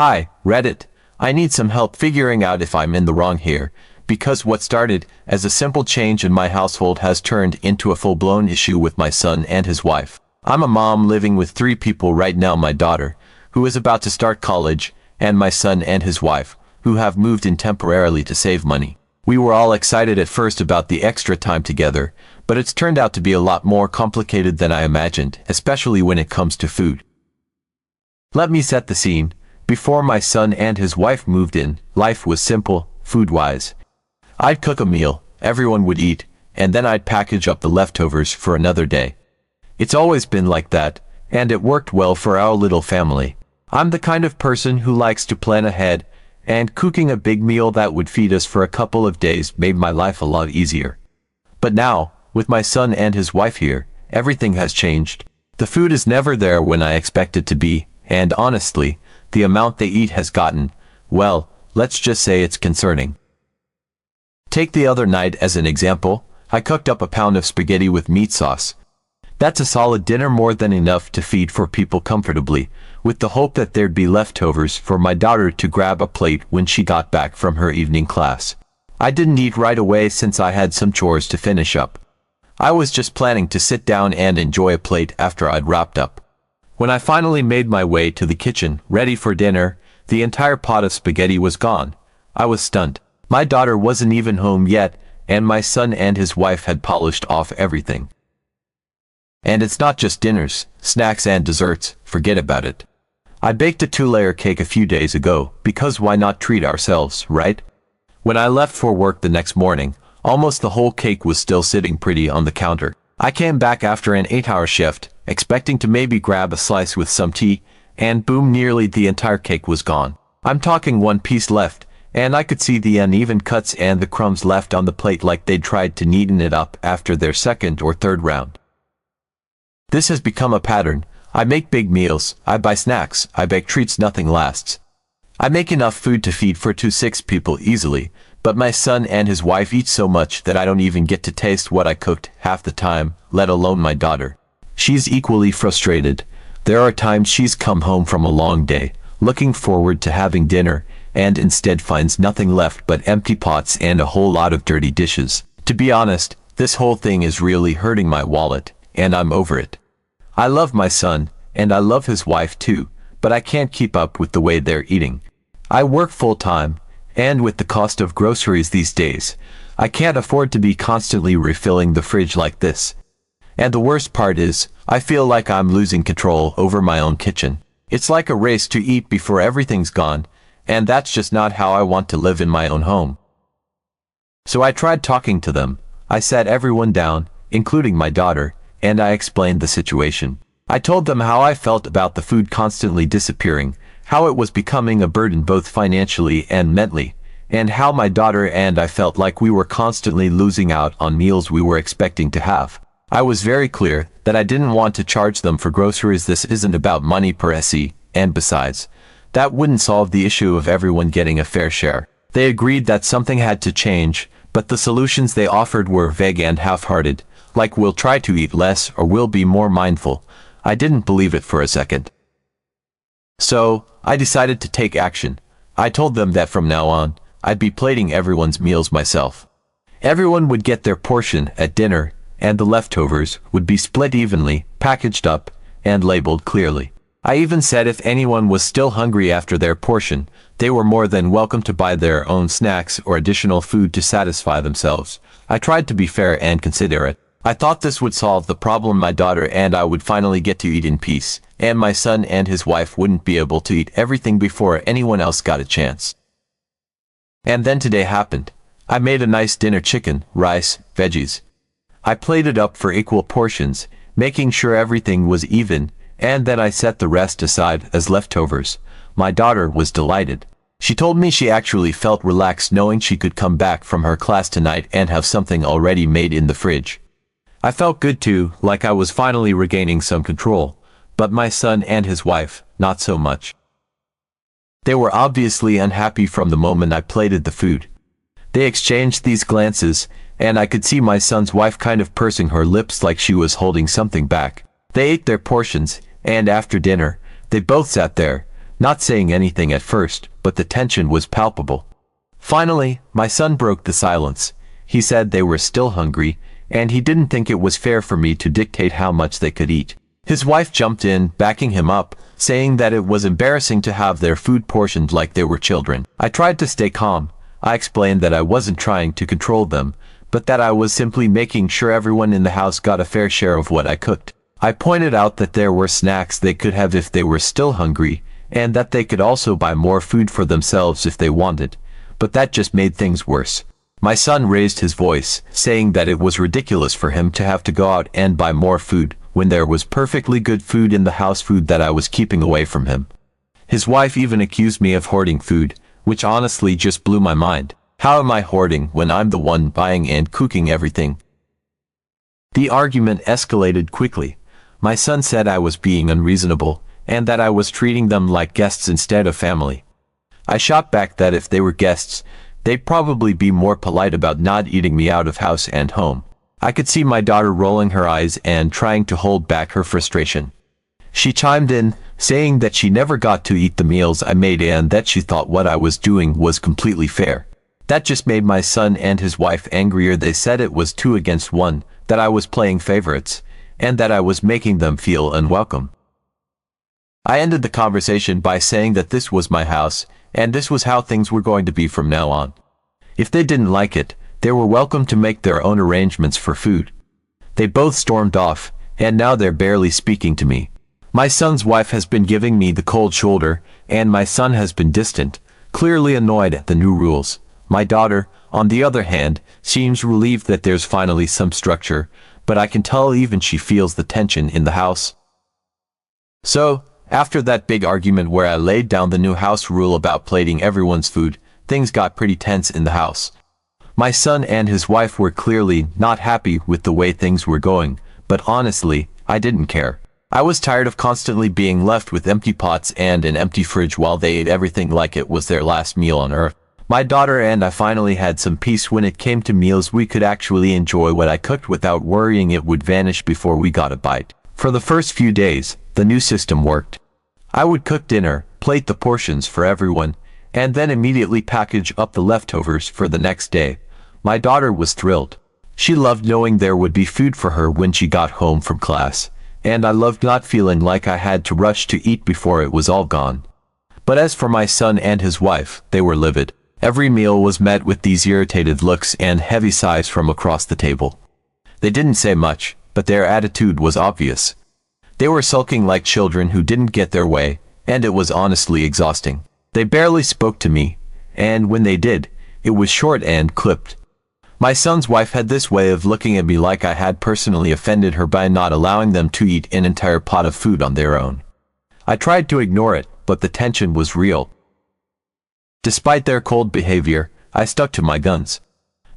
Hi, Reddit. I need some help figuring out if I'm in the wrong here, because what started as a simple change in my household has turned into a full-blown issue with my son and his wife. I'm a mom living with 3 people right now: my daughter, who is about to start college, and my son and his wife, who have moved in temporarily to save money. We were all excited at first about the extra time together, but it's turned out to be a lot more complicated than I imagined, especially when it comes to food. Let me set the scene. Before my son and his wife moved in, life was simple, food-wise. I'd cook a meal, everyone would eat, and then I'd package up the leftovers for another day. It's always been like that, and it worked well for our little family. I'm the kind of person who likes to plan ahead, and cooking a big meal that would feed us for a couple of days made my life a lot easier. But now, with my son and his wife here, everything has changed. The food is never there when I expect it to be, and honestly, the amount they eat has gotten, well, let's just say it's concerning. Take the other night as an example. I cooked up a pound of spaghetti with meat sauce. That's a solid dinner, more than enough to feed 4 people comfortably, with the hope that there'd be leftovers for my daughter to grab a plate when she got back from her evening class. I didn't eat right away since I had some chores to finish up. I was just planning to sit down and enjoy a plate after I'd wrapped up. When I finally made my way to the kitchen, ready for dinner, the entire pot of spaghetti was gone. I was stunned. My daughter wasn't even home yet, and my son and his wife had polished off everything. And it's not just dinners, snacks and desserts, forget about it. I baked a 2-layer cake a few days ago, because why not treat ourselves, right? When I left for work the next morning, almost the whole cake was still sitting pretty on the counter. I came back after an 8-hour shift, expecting to maybe grab a slice with some tea, and boom, nearly the entire cake was gone. I'm talking 1 piece left, and I could see the uneven cuts and the crumbs left on the plate, like they'd tried to neaten it up after their 2nd or 3rd round. This has become a pattern. I make big meals, I buy snacks, I bake treats, nothing lasts. I make enough food to feed 4 to 6 people easily, but my son and his wife eat so much that I don't even get to taste what I cooked half the time, let alone my daughter. She's equally frustrated. There are times she's come home from a long day, looking forward to having dinner, and instead finds nothing left but empty pots and a whole lot of dirty dishes. To be honest, this whole thing is really hurting my wallet, and I'm over it. I love my son, and I love his wife too, but I can't keep up with the way they're eating. I work full-time, and with the cost of groceries these days, I can't afford to be constantly refilling the fridge like this. And the worst part is, I feel like I'm losing control over my own kitchen. It's like a race to eat before everything's gone, and that's just not how I want to live in my own home. So I tried talking to them. I sat everyone down, including my daughter, and I explained the situation. I told them how I felt about the food constantly disappearing, how it was becoming a burden both financially and mentally, and how my daughter and I felt like we were constantly losing out on meals we were expecting to have. I was very clear that I didn't want to charge them for groceries. This isn't about money per se, and besides, that wouldn't solve the issue of everyone getting a fair share. They agreed that something had to change, but the solutions they offered were vague and half-hearted, like we'll try to eat less or we'll be more mindful. I didn't believe it for a second. So, I decided to take action. I told them that from now on, I'd be plating everyone's meals myself. Everyone would get their portion at dinner, and the leftovers would be split evenly, packaged up, and labeled clearly. I even said if anyone was still hungry after their portion, they were more than welcome to buy their own snacks or additional food to satisfy themselves. I tried to be fair and considerate. I thought this would solve the problem. My daughter and I would finally get to eat in peace, and my son and his wife wouldn't be able to eat everything before anyone else got a chance. And then today happened. I made a nice dinner: chicken, rice, veggies. I plated up for equal portions, making sure everything was even, and then I set the rest aside as leftovers. My daughter was delighted. She told me she actually felt relaxed knowing she could come back from her class tonight and have something already made in the fridge. I felt good too, like I was finally regaining some control, but my son and his wife, not so much. They were obviously unhappy from the moment I plated the food. They exchanged these glances, and I could see my son's wife kind of pursing her lips like she was holding something back. They ate their portions, and after dinner, they both sat there, not saying anything at first, but the tension was palpable. Finally, my son broke the silence. He said they were still hungry, and he didn't think it was fair for me to dictate how much they could eat. His wife jumped in, backing him up, saying that it was embarrassing to have their food portioned like they were children. I tried to stay calm. I explained that I wasn't trying to control them, but that I was simply making sure everyone in the house got a fair share of what I cooked. I pointed out that there were snacks they could have if they were still hungry, and that they could also buy more food for themselves if they wanted, but that just made things worse. My son raised his voice, saying that it was ridiculous for him to have to go out and buy more food when there was perfectly good food in the house, food that I was keeping away from him. His wife even accused me of hoarding food, which honestly just blew my mind. How am I hoarding when I'm the one buying and cooking everything? The argument escalated quickly. My son said I was being unreasonable, and that I was treating them like guests instead of family. I shot back that if they were guests, they'd probably be more polite about not eating me out of house and home. I could see my daughter rolling her eyes and trying to hold back her frustration. She chimed in, saying that she never got to eat the meals I made and that she thought what I was doing was completely fair. That just made my son and his wife angrier. They said it was 2 against 1, that I was playing favorites, and that I was making them feel unwelcome. I ended the conversation by saying that this was my house, and this was how things were going to be from now on. If they didn't like it, they were welcome to make their own arrangements for food. They both stormed off, and now they're barely speaking to me. My son's wife has been giving me the cold shoulder, and my son has been distant, clearly annoyed at the new rules. My daughter, on the other hand, seems relieved that there's finally some structure, but I can tell even she feels the tension in the house. So, after that big argument where I laid down the new house rule about plating everyone's food, things got pretty tense in the house. My son and his wife were clearly not happy with the way things were going, but honestly, I didn't care. I was tired of constantly being left with empty pots and an empty fridge while they ate everything like it was their last meal on earth. My daughter and I finally had some peace when it came to meals. We could actually enjoy what I cooked without worrying it would vanish before we got a bite. For the first few days, the new system worked. I would cook dinner, plate the portions for everyone, and then immediately package up the leftovers for the next day. My daughter was thrilled. She loved knowing there would be food for her when she got home from class, and I loved not feeling like I had to rush to eat before it was all gone. But as for my son and his wife, they were livid. Every meal was met with these irritated looks and heavy sighs from across the table. They didn't say much, but their attitude was obvious. They were sulking like children who didn't get their way, and it was honestly exhausting. They barely spoke to me, and when they did, it was short and clipped. My son's wife had this way of looking at me like I had personally offended her by not allowing them to eat an entire pot of food on their own. I tried to ignore it, but the tension was real. Despite their cold behavior, I stuck to my guns.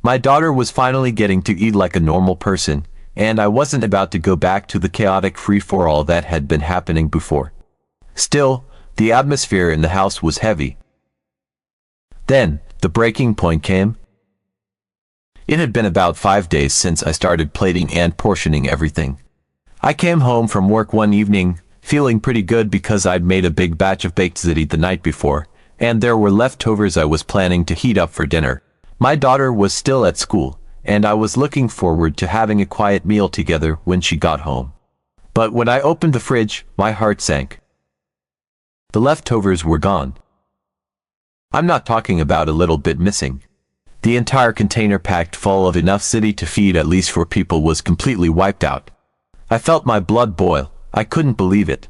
My daughter was finally getting to eat like a normal person, and I wasn't about to go back to the chaotic free-for-all that had been happening before. Still, the atmosphere in the house was heavy. Then, the breaking point came. It had been about 5 days since I started plating and portioning everything. I came home from work one evening, feeling pretty good because I'd made a big batch of baked ziti the night before, and there were leftovers I was planning to heat up for dinner. My daughter was still at school, and I was looking forward to having a quiet meal together when she got home. But when I opened the fridge, my heart sank. The leftovers were gone. I'm not talking about a little bit missing. The entire container packed full of enough ziti to feed at least 4 people was completely wiped out. I felt my blood boil. I couldn't believe it.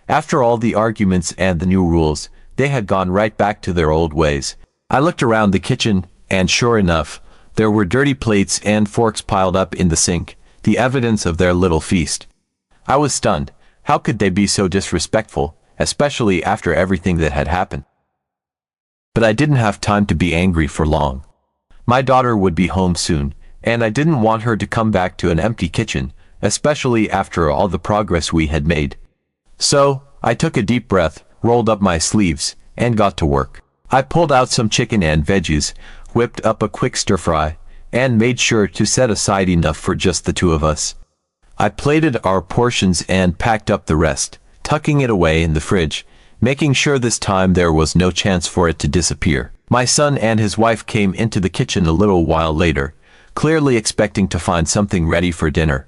After all the arguments and the new rules, they had gone right back to their old ways. I looked around the kitchen, and sure enough, there were dirty plates and forks piled up in the sink, the evidence of their little feast. I was stunned. How could they be so disrespectful, especially after everything that had happened? But I didn't have time to be angry for long. My daughter would be home soon, and I didn't want her to come back to an empty kitchen, especially after all the progress we had made. So, I took a deep breath, rolled up my sleeves, and got to work. I pulled out some chicken and veggies, whipped up a quick stir-fry, and made sure to set aside enough for just the 2 of us. I plated our portions and packed up the rest, tucking it away in the fridge, making sure this time there was no chance for it to disappear. My son and his wife came into the kitchen a little while later, clearly expecting to find something ready for dinner.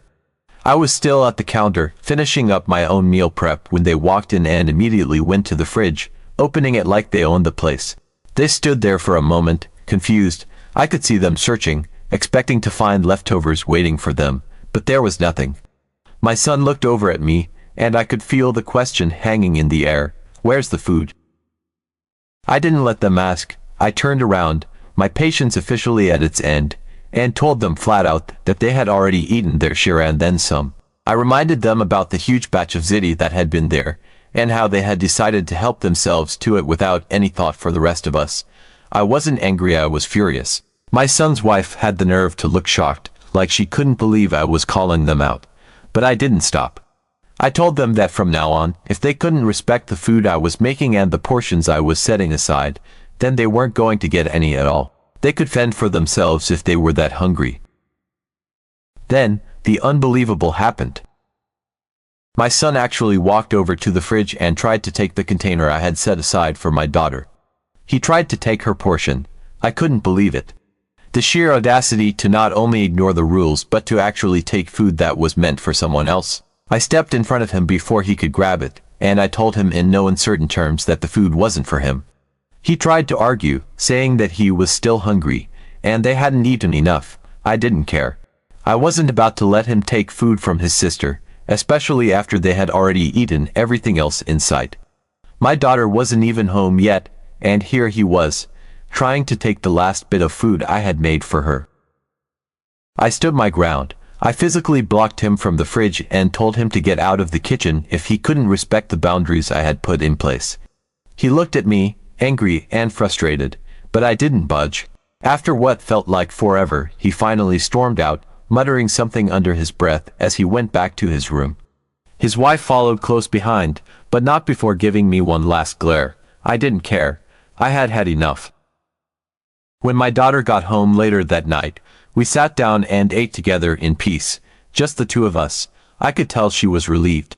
I was still at the counter, finishing up my own meal prep when they walked in and immediately went to the fridge, opening it like they owned the place. They stood there for a moment, confused. I could see them searching, expecting to find leftovers waiting for them, but there was nothing. My son looked over at me, and I could feel the question hanging in the air, "Where's the food?" I didn't let them ask. I turned around, my patience officially at its end, and told them flat out that they had already eaten their share and then some. I reminded them about the huge batch of ziti that had been there, and how they had decided to help themselves to it without any thought for the rest of us. I wasn't angry, I was furious. My son's wife had the nerve to look shocked, like she couldn't believe I was calling them out. But I didn't stop. I told them that from now on, if they couldn't respect the food I was making and the portions I was setting aside, then they weren't going to get any at all. They could fend for themselves if they were that hungry. Then, the unbelievable happened. My son actually walked over to the fridge and tried to take the container I had set aside for my daughter. He tried to take her portion. I couldn't believe it. The sheer audacity to not only ignore the rules but to actually take food that was meant for someone else. I stepped in front of him before he could grab it, and I told him in no uncertain terms that the food wasn't for him. He tried to argue, saying that he was still hungry, and they hadn't eaten enough. I didn't care. I wasn't about to let him take food from his sister, especially after they had already eaten everything else in sight. My daughter wasn't even home yet, and here he was, trying to take the last bit of food I had made for her. I stood my ground. I physically blocked him from the fridge and told him to get out of the kitchen if he couldn't respect the boundaries I had put in place. He looked at me, angry and frustrated, but I didn't budge. After what felt like forever, he finally stormed out, muttering something under his breath as he went back to his room. His wife followed close behind, but not before giving me one last glare. I didn't care. I had had enough. When my daughter got home later that night, we sat down and ate together in peace, just the two of us. I could tell she was relieved.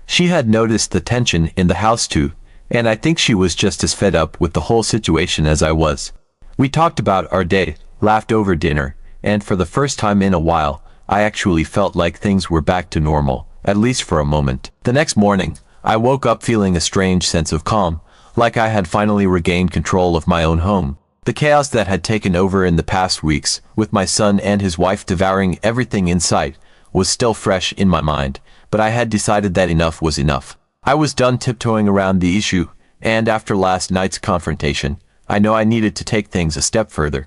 She had noticed the tension in the house too, and I think she was just as fed up with the whole situation as I was. We talked about our day, laughed over dinner, and for the first time in a while, I actually felt like things were back to normal, at least for a moment. The next morning, I woke up feeling a strange sense of calm, like I had finally regained control of my own home. The chaos that had taken over in the past weeks, with my son and his wife devouring everything in sight, was still fresh in my mind, but I had decided that enough was enough. I was done tiptoeing around the issue, and after last night's confrontation, I know I needed to take things a step further.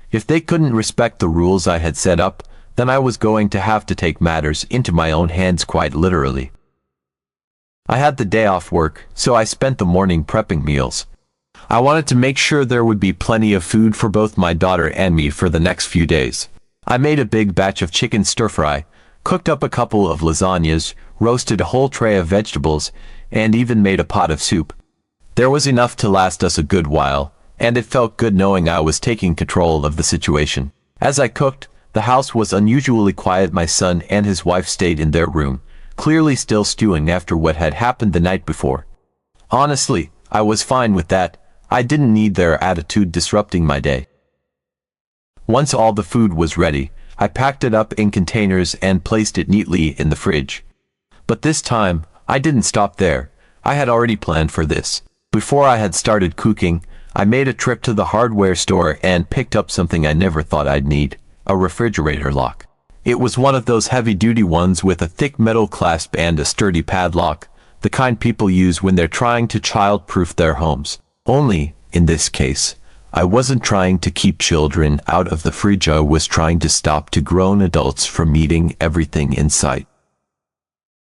If they couldn't respect the rules I had set up, then I was going to have to take matters into my own hands quite literally. I had the day off work, so I spent the morning prepping meals. I wanted to make sure there would be plenty of food for both my daughter and me for the next few days. I made a big batch of chicken stir-fry, cooked up a couple of lasagnas, roasted a whole tray of vegetables, and even made a pot of soup. There was enough to last us a good while, and it felt good knowing I was taking control of the situation. As I cooked, the house was unusually quiet. My son and his wife stayed in their room, clearly still stewing after what had happened the night before. Honestly, I was fine with that. I didn't need their attitude disrupting my day. Once all the food was ready, I packed it up in containers and placed it neatly in the fridge. But this time, I didn't stop there. I had already planned for this. Before I had started cooking, I made a trip to the hardware store and picked up something I never thought I'd need: a refrigerator lock. It was one of those heavy-duty ones with a thick metal clasp and a sturdy padlock, the kind people use when they're trying to child-proof their homes. Only, in this case, I wasn't trying to keep children out of the fridge. I was trying to stop two grown adults from eating everything in sight.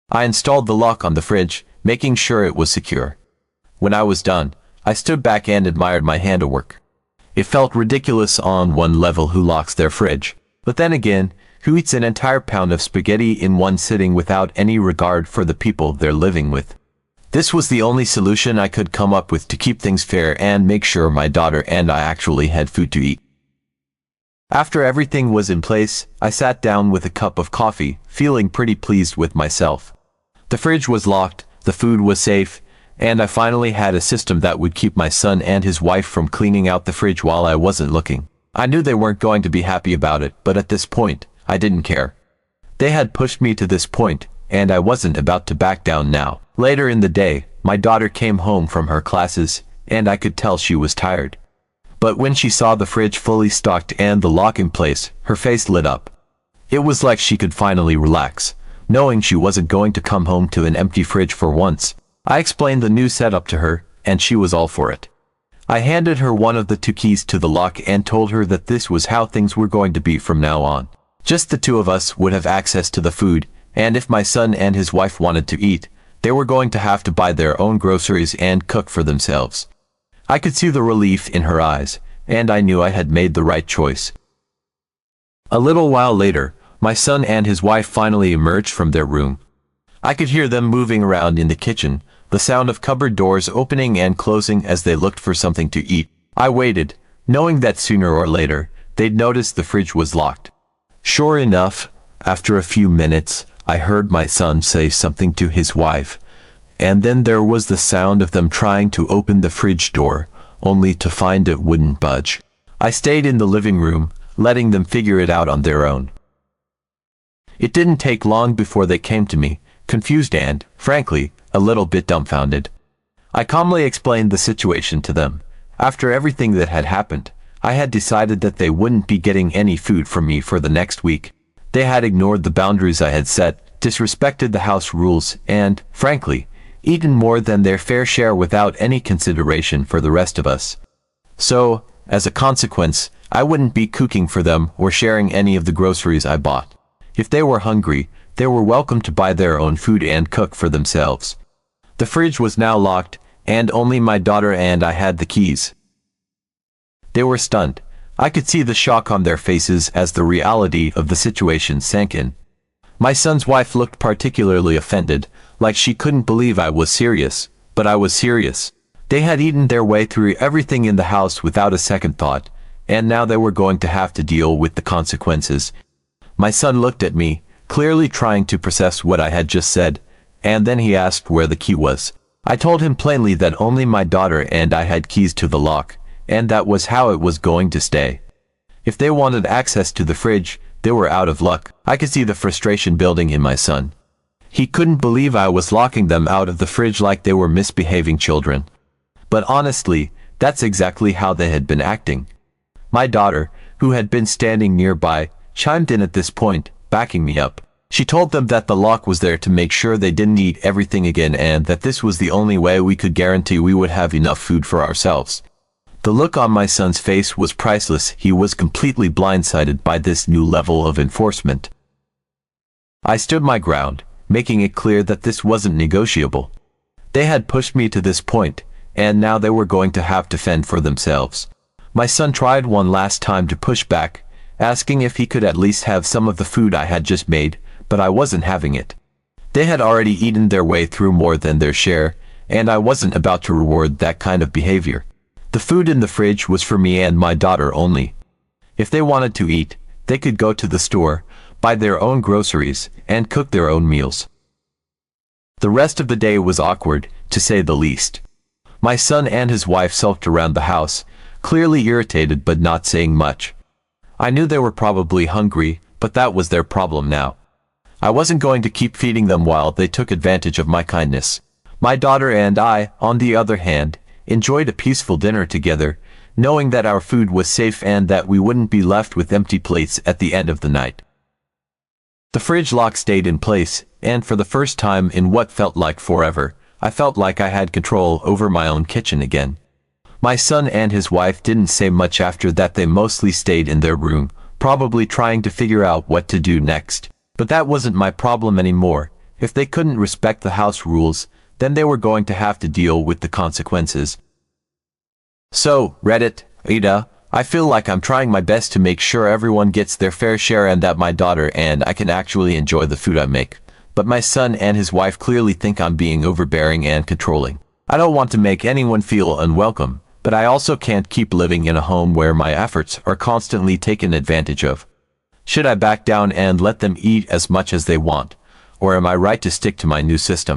I installed the lock on the fridge, making sure it was secure. When I was done, I stood back and admired my handiwork. It felt ridiculous on one level. Who locks their fridge? But then again, who eats an entire pound of spaghetti in one sitting without any regard for the people they're living with? This was the only solution I could come up with to keep things fair and make sure my daughter and I actually had food to eat. After everything was in place, I sat down with a cup of coffee, feeling pretty pleased with myself. The fridge was locked, the food was safe, and I finally had a system that would keep my son and his wife from cleaning out the fridge while I wasn't looking. I knew they weren't going to be happy about it, but at this point, I didn't care. They had pushed me to this point, and I wasn't about to back down now. Later in the day, my daughter came home from her classes, and I could tell she was tired. But when she saw the fridge fully stocked and the lock in place, her face lit up. It was like she could finally relax, knowing she wasn't going to come home to an empty fridge for once. I explained the new setup to her, and she was all for it. I handed her one of the 2 keys to the lock and told her that this was how things were going to be from now on. Just the 2 of us would have access to the food, and if my son and his wife wanted to eat, they were going to have to buy their own groceries and cook for themselves. I could see the relief in her eyes, and I knew I had made the right choice. A little while later, my son and his wife finally emerged from their room. I could hear them moving around in the kitchen, the sound of cupboard doors opening and closing as they looked for something to eat. I waited, knowing that sooner or later, they'd notice the fridge was locked. Sure enough, after a few minutes, I heard my son say something to his wife, and then there was the sound of them trying to open the fridge door, only to find it wouldn't budge. I stayed in the living room, letting them figure it out on their own. It didn't take long before they came to me, confused and, frankly, a little bit dumbfounded. I calmly explained the situation to them. After everything that had happened, I had decided that they wouldn't be getting any food from me for the next week. They had ignored the boundaries I had set, disrespected the house rules, and, frankly, eaten more than their fair share without any consideration for the rest of us. So, as a consequence, I wouldn't be cooking for them or sharing any of the groceries I bought. If they were hungry, they were welcome to buy their own food and cook for themselves. The fridge was now locked, and only my daughter and I had the keys. They were stunned. I could see the shock on their faces as the reality of the situation sank in. My son's wife looked particularly offended, like she couldn't believe I was serious, but I was serious. They had eaten their way through everything in the house without a second thought, and now they were going to have to deal with the consequences. My son looked at me, clearly trying to process what I had just said, and then he asked where the key was. I told him plainly that only my daughter and I had keys to the lock, and that was how it was going to stay. If they wanted access to the fridge, they were out of luck. I could see the frustration building in my son. He couldn't believe I was locking them out of the fridge like they were misbehaving children. But honestly, that's exactly how they had been acting. My daughter, who had been standing nearby, chimed in at this point, backing me up. She told them that the lock was there to make sure they didn't eat everything again and that this was the only way we could guarantee we would have enough food for ourselves. The look on my son's face was priceless. He was completely blindsided by this new level of enforcement. I stood my ground, making it clear that this wasn't negotiable. They had pushed me to this point, and now they were going to have to fend for themselves. My son tried one last time to push back, asking if he could at least have some of the food I had just made, but I wasn't having it. They had already eaten their way through more than their share, and I wasn't about to reward that kind of behavior. The food in the fridge was for me and my daughter only. If they wanted to eat, they could go to the store, buy their own groceries, and cook their own meals. The rest of the day was awkward, to say the least. My son and his wife sulked around the house, clearly irritated but not saying much. I knew they were probably hungry, but that was their problem now. I wasn't going to keep feeding them while they took advantage of my kindness. My daughter and I, on the other hand, enjoyed a peaceful dinner together, knowing that our food was safe and that we wouldn't be left with empty plates at the end of the night. The fridge lock stayed in place, and for the first time in what felt like forever, I felt like I had control over my own kitchen again. My son and his wife didn't say much after that. They mostly stayed in their room, probably trying to figure out what to do next. But that wasn't my problem anymore. If they couldn't respect the house rules, then they were going to have to deal with the consequences. So, Reddit, Ada, I feel like I'm trying my best to make sure everyone gets their fair share and that my daughter and I can actually enjoy the food I make. But my son and his wife clearly think I'm being overbearing and controlling. I don't want to make anyone feel unwelcome, but I also can't keep living in a home where my efforts are constantly taken advantage of. Should I back down and let them eat as much as they want, or am I right to stick to my new system?